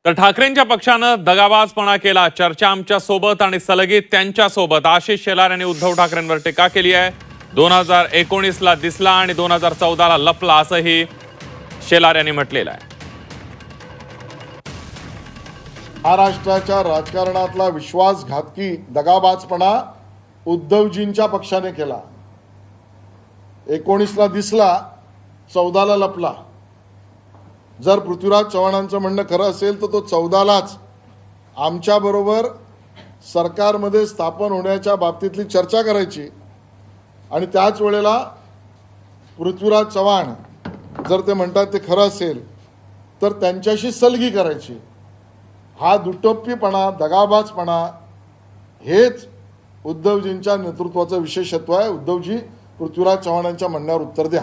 तर ठाकरेंच्या पक्षानं दगाबाजपणा केला, चर्चा आमच्या सोबत आणि सलगीत त्यांच्या सोबत. आशिष शेलार यांनी उद्धव ठाकरेंवर टीका केली आहे. 2019ला दिसला आणि 2014ला लपला असंही शेलार यांनी म्हटलेलं आहे. महाराष्ट्राच्या राजकारणातला विश्वासघातकी दगाबाजपणा उद्धवजींच्या पक्षाने केला. 19ला दिसला, 14ला लपला. जर पृथ्वीराज चव्हाणांचं म्हणणं खरं असेल तर तो 14लाच आमच्याबरोबर सरकारमध्ये स्थापन होण्याच्या बाबतीतली चर्चा करायची आणि त्याच वेळेला पृथ्वीराज चव्हाण जर ते म्हणतात ते खरं असेल तर त्यांच्याशी सलगी करायची. हा दुटप्पीपणा, दगाबाजपणा हेच उद्धवजींच्या नेतृत्वाचं विशेषत्व आहे. उद्धवजी, पृथ्वीराज चव्हाणांच्या म्हणण्यावर उत्तर द्या.